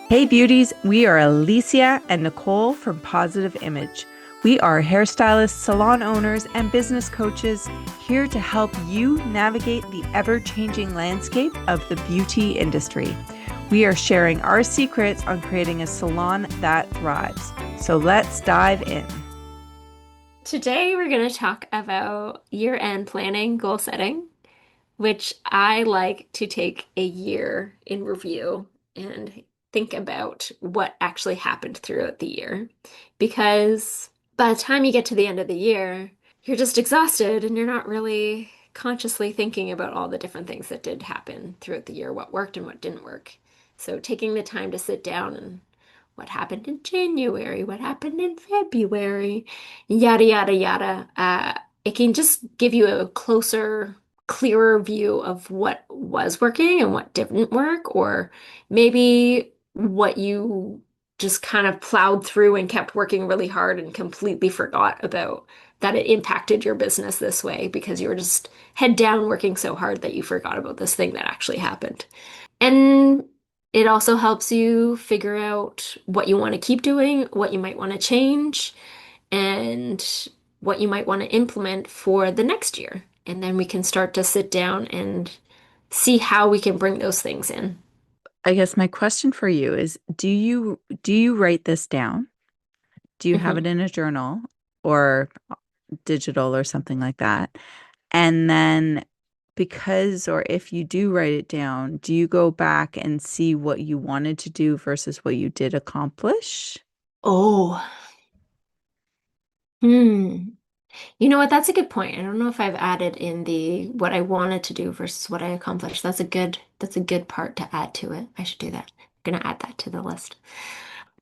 Hey beauties, we are Alicia and Nicole from Positive Image. We are hairstylists, salon owners, and business coaches here to help you navigate the ever-changing landscape of the beauty industry. We are sharing our secrets on creating a salon that thrives. So let's dive in. Today, we're going to talk about year-end planning, goal setting, which I like to take a year in review and think about what actually happened throughout the year. Because by the time you get to the end of the year, you're just exhausted and you're not really consciously thinking about all the different things that did happen throughout the year, what worked and what didn't work. So taking the time to sit down and what happened in January, what happened in February, yada, yada, yada. It can just give you a closer, clearer view of what was working and what didn't work, or maybe what you just kind of plowed through and kept working really hard and completely forgot about that it impacted your business this way because you were just head down working so hard that you forgot about this thing that actually happened. And it also helps you figure out what you want to keep doing, what you might want to change, and what you might want to implement for the next year. And then we can start to sit down and see how we can bring those things in. I guess my question for you is, do you write this down? Do you have Mhm. it in a journal or digital or something like that? And then, because, or if you do write it down, do you go back and see what you wanted to do versus what you did accomplish? Oh, hmm. You know what? That's a good point. I don't know if I've added in the what I wanted to do versus what I accomplished. That's a good part to add to it. I should do that. I'm gonna add that to the list.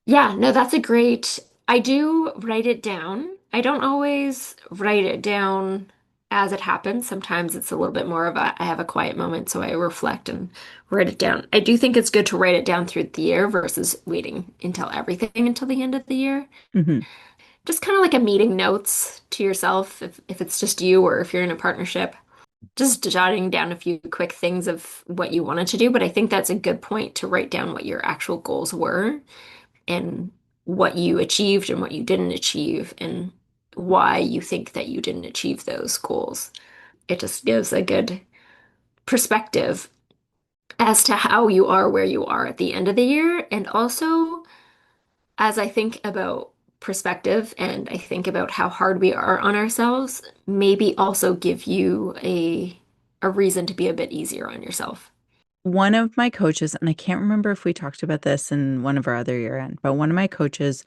Yeah, no, that's a great. I do write it down. I don't always write it down as it happens. Sometimes it's a little bit more of I have a quiet moment, so I reflect and write it down. I do think it's good to write it down through the year versus waiting until everything until the end of the year. Hmm. Just kind of like a meeting notes to yourself if it's just you or if you're in a partnership. Just jotting down a few quick things of what you wanted to do, but I think that's a good point to write down what your actual goals were and what you achieved and what you didn't achieve and why you think that you didn't achieve those goals. It just gives a good perspective as to how you are where you are at the end of the year. And also, as I think about perspective and I think about how hard we are on ourselves, maybe also give you a reason to be a bit easier on yourself. One of my coaches, and I can't remember if we talked about this in one of our other year end, but one of my coaches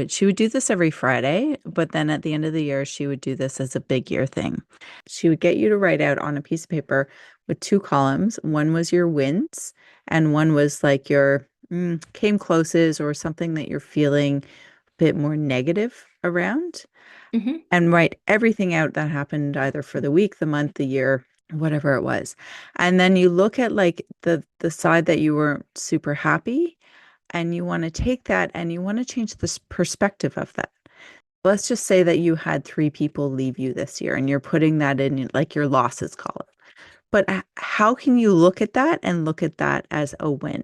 she would do this every Friday, but then at the end of the year, she would do this as a big year thing. She would get you to write out on a piece of paper with two columns. One was your wins, and one was like your came closes or something that you're feeling a bit more negative around, Hmm. and write everything out that happened either for the week, the month, the year, whatever it was. And then you look at like the side that you weren't super happy, and you want to take that and you want to change the perspective of that. Let's just say that you had three people leave you this year and you're putting that in like your losses column. But how can you look at that and look at that as a win?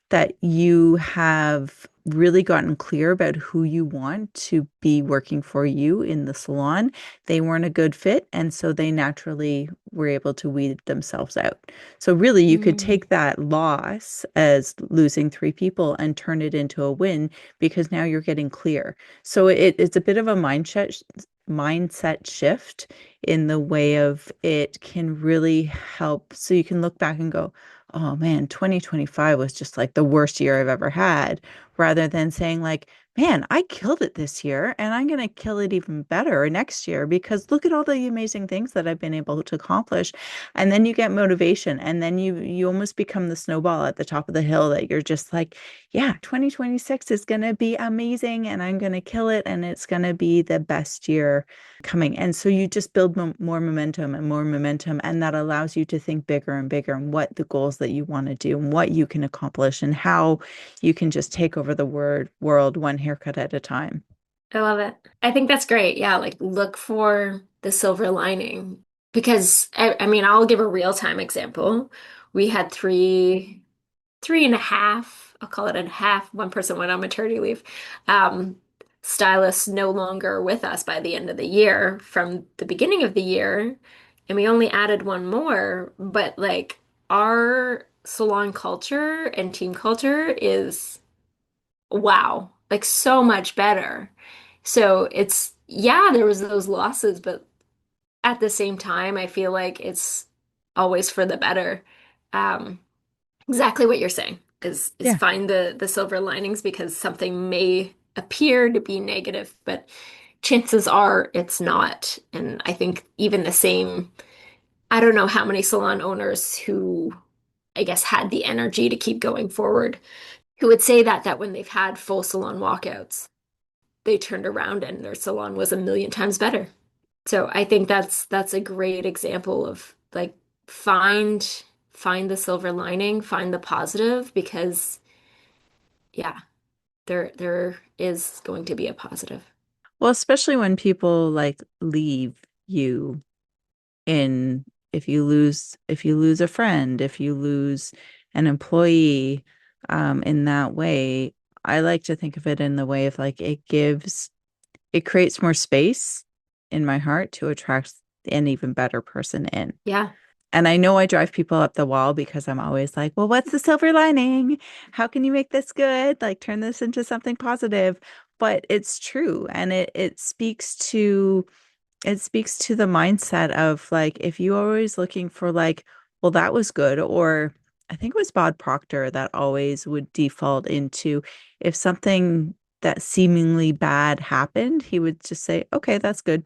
That you have really gotten clear about who you want to be working for you in the salon. They weren't a good fit, and so they naturally were able to weed themselves out. So really, you could Mm. take that loss as losing three people and turn it into a win because now you're getting clear. So it's a bit of a mindset shift in the way of it can really help. So you can look back and go, oh man, 2025 was just like the worst year I've ever had, rather than saying like, man, I killed it this year and I'm going to kill it even better next year because look at all the amazing things that I've been able to accomplish. And then you get motivation and then you almost become the snowball at the top of the hill that you're just like, yeah, 2026 is going to be amazing and I'm going to kill it and it's going to be the best year coming. And so you just build more momentum and more momentum, and that allows you to think bigger and bigger and what the goals that you want to do and what you can accomplish and how you can just take over the world one haircut at a time. I love it. I think that's great. Yeah, like look for the silver lining because I mean, I'll give a real-time example. We had three and a half I'll call it a half, one person went on maternity leave. Um, Stylists no longer with us by the end of the year from the beginning of the year, and we only added one more, but like our salon culture and team culture is wow, like so much better. So it's yeah, there was those losses, but at the same time, I feel like it's always for the better. Um, exactly what you're saying is Yeah. find the silver linings because something may appear to be negative, but chances are it's not. And I think even the same, I don't know how many salon owners who I guess had the energy to keep going forward, who would say that when they've had full salon walkouts, they turned around and their salon was a million times better. So I think that's a great example of like find find the silver lining, find the positive because yeah, there is going to be a positive. Well, especially when people like leave you in if you lose a friend, if you lose an employee, in that way, I like to think of it in the way of like it creates more space in my heart to attract an even better person in. Yeah. And I know I drive people up the wall because I'm always like, well, what's the silver lining? How can you make this good? Like turn this into something positive. But it's true. And it speaks to the mindset of like if you're always looking for like, well, that was good, or I think it was Bob Proctor that always would default into if something that seemingly bad happened, he would just say, okay, that's good.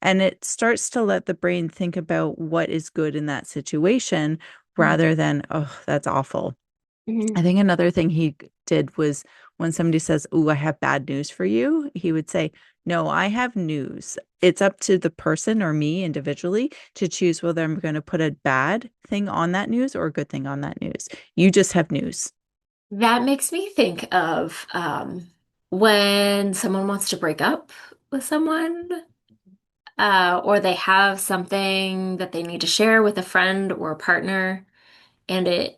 And it starts to let the brain think about what is good in that situation rather than, oh, that's awful. Mm-hmm. I think another thing he did was when somebody says, "Oh, I have bad news for you," he would say, "No, I have news. It's up to the person or me individually to choose whether I'm going to put a bad thing on that news or a good thing on that news. You just have news." That makes me think of when someone wants to break up with someone, or they have something that they need to share with a friend or a partner, and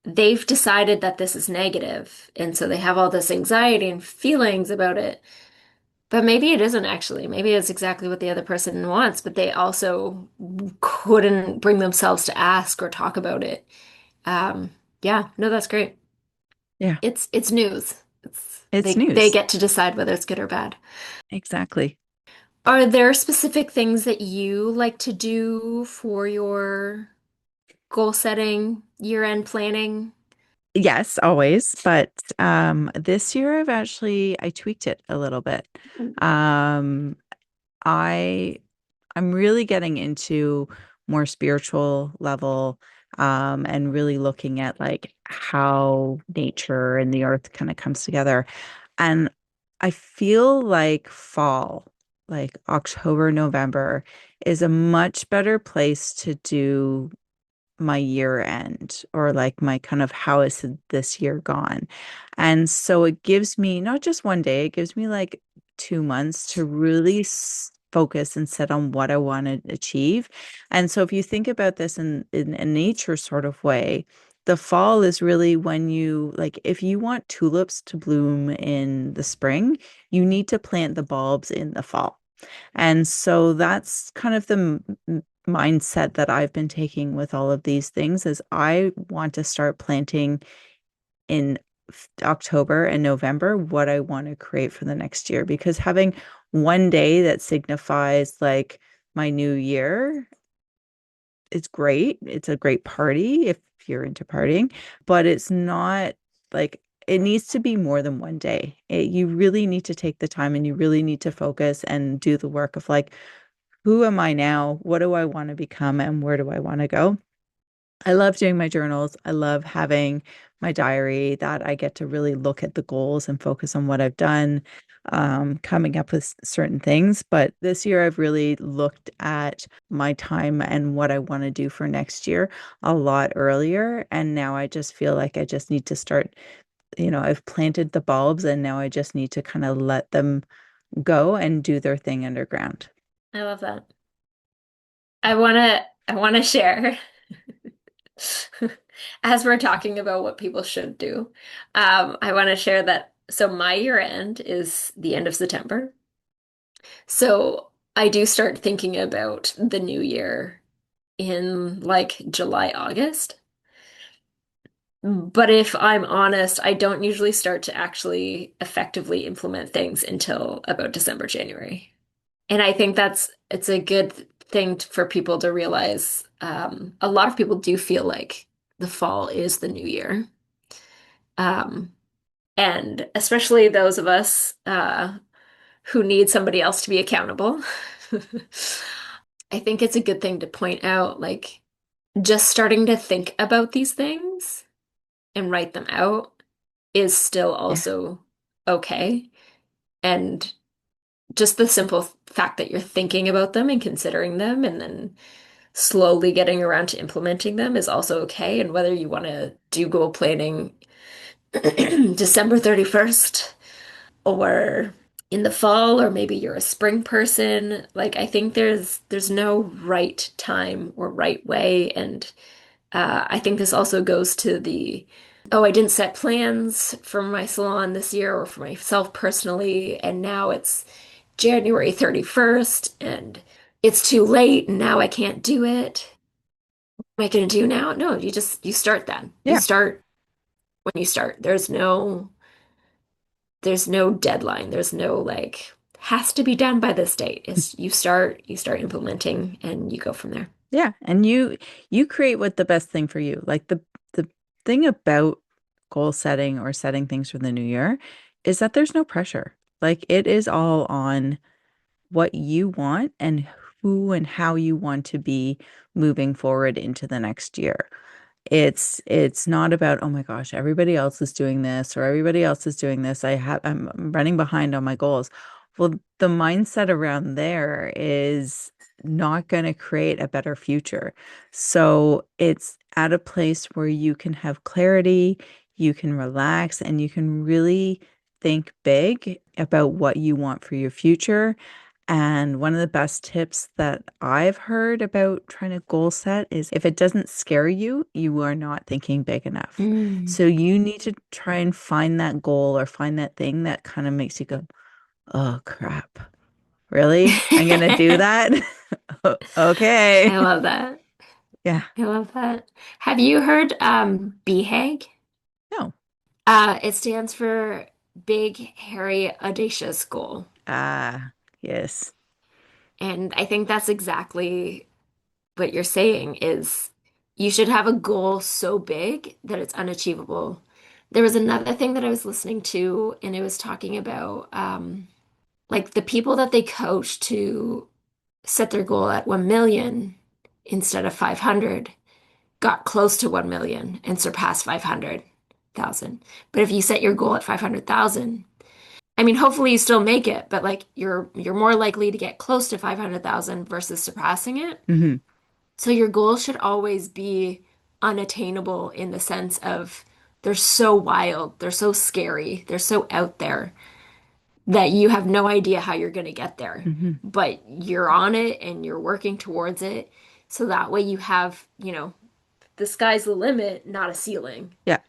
they've decided that this is negative, and so they have all this anxiety and feelings about it. But maybe it isn't actually. Maybe it's exactly what the other person wants, but they also couldn't bring themselves to ask or talk about it. Um, yeah, no, that's great. Yeah, It's news. It's it's they news. get to decide whether it's good or bad. Exactly. Are there specific things that you like to do for your goal setting, year-end planning? Yes, always. But this year I tweaked it a little bit. Um, I I'm really getting into more spiritual level, and really looking at like how nature and the earth kind of comes together. And I feel like fall, like October, November, is a much better place to do my year end or like my kind of how is this year gone. And so it gives me not just one day, it gives me like 2 months to really focus and set on what I want to achieve. And so if you think about this in a nature sort of way, the fall is really when you like if you want tulips to bloom in the spring, you need to plant the bulbs in the fall. And so that's kind of the mindset that I've been taking with all of these things is I want to start planting in October and November what I want to create for the next year because having one day that signifies like my new year, it's great. It's a great party if you're into partying, but it's not like it needs to be more than one day. You really need to take the time and you really need to focus and do the work of like, who am I now? What do I want to become? And where do I want to go? I love doing my journals. I love having my diary that I get to really look at the goals and focus on what I've done, coming up with certain things. But this year, I've really looked at my time and what I want to do for next year a lot earlier. And now I just feel like I just need to start, I've planted the bulbs and now I just need to kind of let them go and do their thing underground. I love that. I wanna share. As we're talking about what people should do, I want to share that. So my year end is the end of September. So I do start thinking about the new year in like July, August. But if I'm honest, I don't usually start to actually effectively implement things until about December, January. And I think it's a good thing for people to realize. A lot of people do feel like the fall is the new year. Um, and especially those of us who need somebody else to be accountable. I think it's a good thing to point out, like, just starting to think about these things and write them out is still Yeah. also okay. And just the simple fact that you're thinking about them and considering them and then slowly getting around to implementing them is also okay. And whether you want to do goal planning December 31st or in the fall, or maybe you're a spring person, like I think there's no right time or right way. And I think this also goes to the, oh, I didn't set plans for my salon this year or for myself personally, and now it's January 31st and it's too late and now I can't do it. What am I going to do now? No, you start then. You Yeah. start when you start. There's no deadline. There's no like has to be done by this date. It's you start implementing and you go from there. Yeah. And you create what the best thing for you. Like the thing about goal setting or setting things for the new year is that there's no pressure. Like it is all on what you want and who and how you want to be moving forward into the next year. It's not about, oh my gosh, everybody else is doing this or everybody else is doing this. I'm running behind on my goals. Well, the mindset around there is not going to create a better future. So it's at a place where you can have clarity, you can relax, and you can really think big about what you want for your future. And one of the best tips that I've heard about trying to goal set is if it doesn't scare you, you are not thinking big enough. Mm. So you need to try and find that goal or find that thing that kind of makes you go, oh crap, really? I'm gonna do that? I Okay. love that. Yeah. I love that. Have you heard BHAG? No. It stands for Big, Hairy, Audacious Goal. Ah, yes. And I think that's exactly what you're saying is you should have a goal so big that it's unachievable. There was another thing that I was listening to, and it was talking about like the people that they coach to set their goal at 1 million instead of 500 got close to 1 million and surpassed 500,000. But if you set your goal at 500,000, I mean, hopefully you still make it, but like you're more likely to get close to 500,000 versus surpassing it. Hmm. So your goals should always be unattainable in the sense of they're so wild, they're so scary, they're so out there that you have no idea how you're going to get there. Hmm. But you're on it and you're working towards it. So that way you have, the sky's the limit, not a ceiling. Yeah.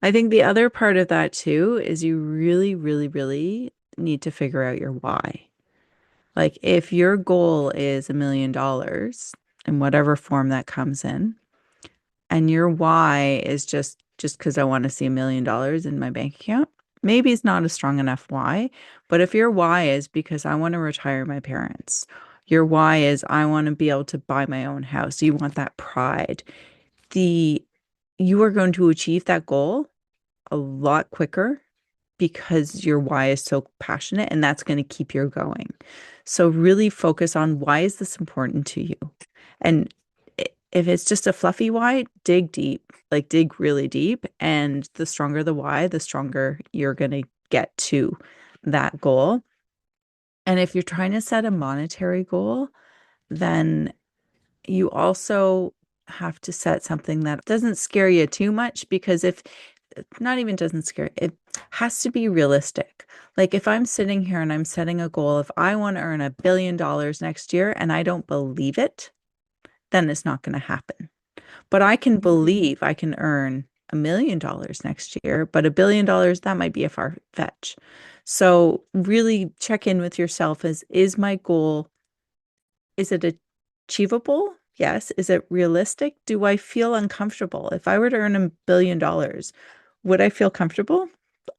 I think the other part of that too is you really, really, really need to figure out your why. Like if your goal is $1 million in whatever form that comes in, and your why is just because I want to see $1 million in my bank account, maybe it's not a strong enough why. But if your why is because I want to retire my parents, your why is I want to be able to buy my own house, you want that pride, the you are going to achieve that goal a lot quicker because your why is so passionate and that's going to keep you going. So really focus on why is this important to you? And if it's just a fluffy why, dig deep, like dig really deep. And the stronger the why, the stronger you're going to get to that goal. And if you're trying to set a monetary goal, then you also have to set something that doesn't scare you too much because if not even doesn't scare, it has to be realistic. Like if I'm sitting here and I'm setting a goal, if I want to earn $1 billion next year and I don't believe it, then it's not going to happen. But I can believe I can earn $1 million next year, but $1 billion, that might be a far fetch. So really check in with yourself is my goal, is it achievable? Yes. Is it realistic? Do I feel uncomfortable? If I were to earn $1 billion, would I feel comfortable?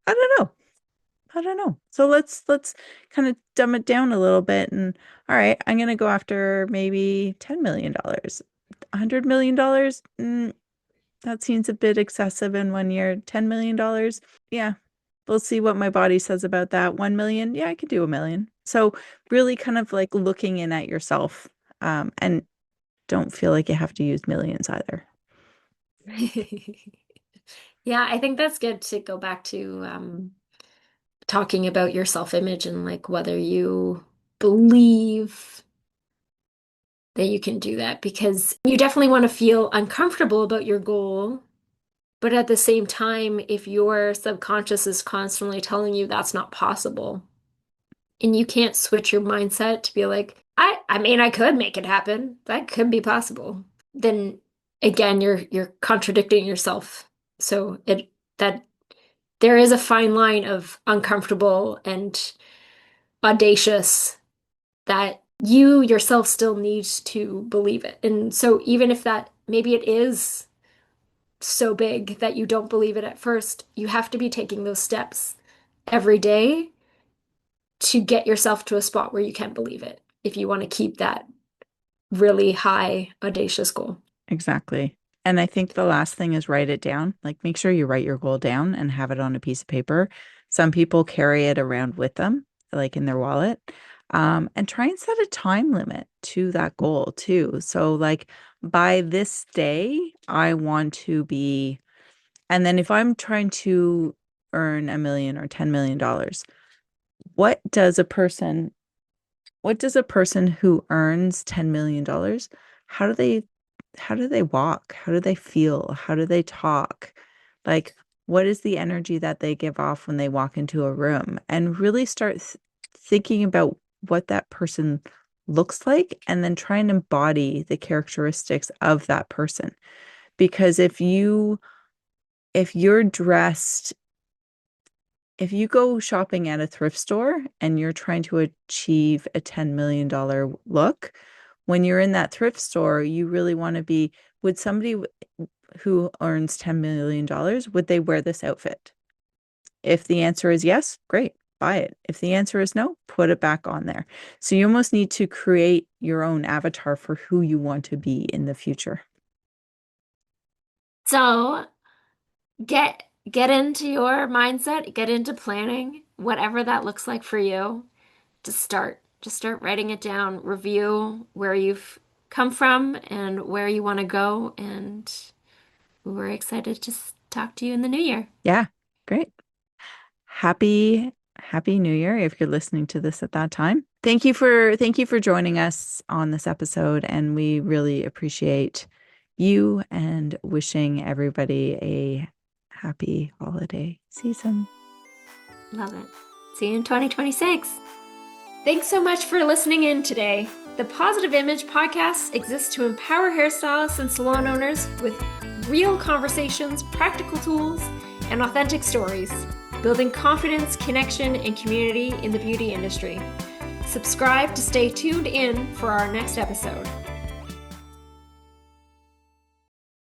I don't know. I don't know. So let's kind of dumb it down a little bit and all right, I'm gonna go after maybe $10 million. $100 million? That seems a bit excessive in one year. $10 million? Yeah. We'll see what my body says about that. 1 million? Yeah, I could do 1 million. So really kind of like looking in at yourself, and don't feel like you have to use millions either. Yeah, I think that's good to go back to talking about your self-image and like whether you believe that you can do that because you definitely want to feel uncomfortable about your goal. But at the same time, if your subconscious is constantly telling you that's not possible, and you can't switch your mindset to be like, I mean, I could make it happen. That could be possible. Then again, you're contradicting yourself. So it that there is a fine line of uncomfortable and audacious that you yourself still needs to believe it. And so even if that maybe it is so big that you don't believe it at first, you have to be taking those steps every day to get yourself to a spot where you can believe it if you want to keep that really high, audacious goal. Exactly. And I think the last thing is write it down. Like make sure you write your goal down and have it on a piece of paper. Some people carry it around with them, like in their wallet. And try and set a time limit to that goal too. So like by this day, I want to be, and then if I'm trying to earn 1 million or $10 million, what does a person what does a person who earns $10 million, how do they how do they walk? How do they feel? How do they talk? Like, what is the energy that they give off when they walk into a room? And really start thinking about what that person looks like and then try and embody the characteristics of that person. Because if you're dressed if you go shopping at a thrift store and you're trying to achieve a $10 million look, when you're in that thrift store, you really want to be, would somebody who earns $10 million, would they wear this outfit? If the answer is yes, great, buy it. If the answer is no, put it back on there. So you almost need to create your own avatar for who you want to be in the future. So get get into your mindset, get into planning, whatever that looks like for you. Just start. Just start writing it down, review where you've come from and where you want to go, and we're excited to talk to you in the new year. Yeah, great. Happy New Year if you're listening to this at that time. Thank you for joining us on this episode, and we really appreciate you and wishing everybody a happy holiday season. Love it. See you in 2026. Thanks so much for listening in today. The Positive Image podcast exists to empower hairstylists and salon owners with real conversations, practical tools, and authentic stories, building confidence, connection, and community in the beauty industry. Subscribe to stay tuned in for our next episode.